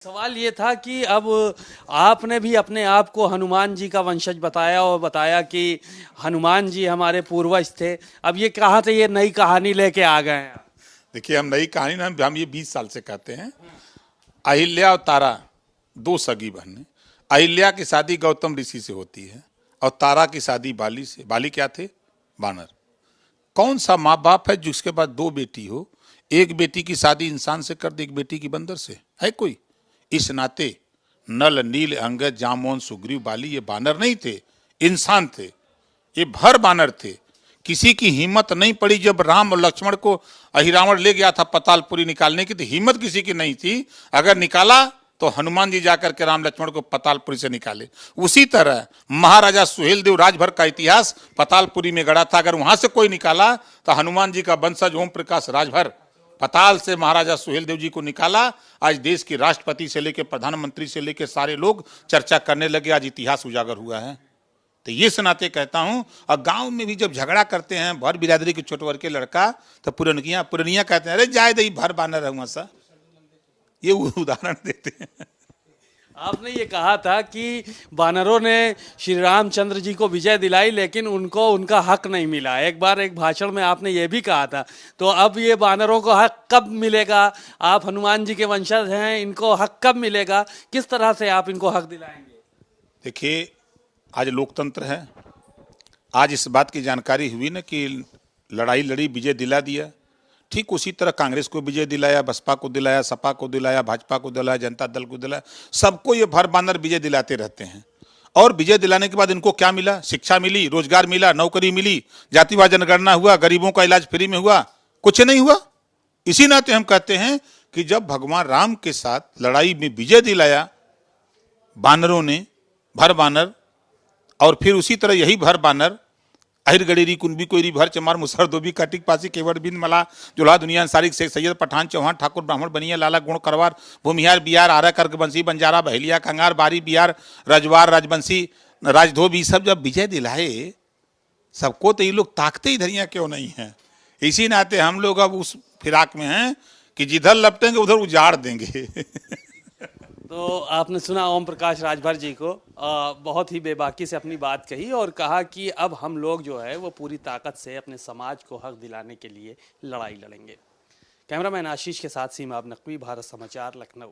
सवाल ये था कि अब आपने भी अपने आप को हनुमान जी का वंशज बताया और बताया कि हनुमान जी हमारे पूर्वज थे। अब ये कहाँ से ये नई कहानी लेके आ गए हैं? देखिए, हम नई कहानी ना हम ये 20 साल से कहते हैं। अहिल्या और तारा दो सगी बहनें। अहिल्या की शादी गौतम ऋषि से होती है और तारा की शादी बाली से। बाली क्या थे? बानर। कौन सा माँ बाप है जिसके पास दो बेटी हो, एक बेटी की शादी इंसान से कर दे, एक बेटी की बंदर से? है कोई? इस नाते नल नील अंगद जामोन सुग्रीव बाली ये बानर नहीं थे, इंसान थे। ये भर बानर थे। किसी की हिम्मत नहीं पड़ी जब राम और लक्ष्मण को अहिरावण ले गया था पतालपुरी निकालने की, तो हिम्मत किसी की नहीं थी। अगर निकाला तो हनुमान जी जाकर के राम लक्ष्मण को पतालपुरी से निकाले। उसी तरह महाराजा सुहेल देव राजभर का इतिहास पतालपुरी में गढ़ा था। अगर वहां से कोई निकाला तो हनुमान जी का वंशज ओम प्रकाश राजभर पताल से महाराजा सुहेल देव जी को निकाला। आज देश के राष्ट्रपति से लेकर प्रधानमंत्री से लेकर सारे लोग चर्चा करने लगे। आज इतिहास उजागर हुआ है। तो ये सुनाते कहता हूं। और गांव में भी जब झगड़ा करते हैं भर बिरादरी के छोट वर्ग के लड़का, तो पुरनिया कहते हैं अरे जाए दही भर बानर रहूंगा सा। ये उदाहरण देते हैं। आपने ये कहा था कि बानरों ने श्री रामचंद्र जी को विजय दिलाई लेकिन उनको उनका हक नहीं मिला। एक बार एक भाषण में आपने ये भी कहा था। तो अब ये बानरों को हक कब मिलेगा? आप हनुमान जी के वंशज हैं, इनको हक कब मिलेगा? किस तरह से आप इनको हक दिलाएंगे? देखिए, आज लोकतंत्र है। आज इस बात की जानकारी हुई ना कि लड़ाई लड़ी विजय दिला दिया। ठीक उसी तरह कांग्रेस को विजय दिलाया, बसपा को दिलाया, सपा को दिलाया, भाजपा को दिलाया, जनता दल को दिलाया। सबको ये भर बानर विजय दिलाते रहते हैं। और विजय दिलाने के बाद इनको क्या मिला? शिक्षा मिली, रोजगार मिला, नौकरी मिली, जातिवाद जनगणना हुआ, गरीबों का इलाज फ्री में हुआ? कुछ नहीं हुआ। इसी नाते हम कहते हैं कि जब भगवान राम के साथ लड़ाई में विजय दिलाया बानरों ने, भर बानर, और फिर उसी तरह यही भर बानर अहिर गडेरी कुंभी कोईरी भर चमार मुसहर धोबी काटिक पासी केवड़ बिन मला जुला दुनिया सारिक शेख सैयद पठान चौहान ठाकुर ब्राह्मण बनिया लाला गुण करवार भूमिहार बिहार आरा कर्क बंसी बंजारा बहेलिया कंगार बारी बिहार रजवार राजबंशी राजधोबी सब जब विजय दिलाए सबको, तो ये लोग ताकते ही धरिया क्यों नहीं है? इसी नाते हम लोग अब उस फिराक में हैं कि जिधर लपटेंगे उधर उजाड़ देंगे। तो आपने सुना ओम प्रकाश राजभर जी को, बहुत ही बेबाकी से अपनी बात कही और कहा कि अब हम लोग जो है वो पूरी ताकत से अपने समाज को हक दिलाने के लिए लड़ाई लड़ेंगे। कैमरामैन आशीष के साथ सीमा अब नकवी, भारत समाचार, लखनऊ।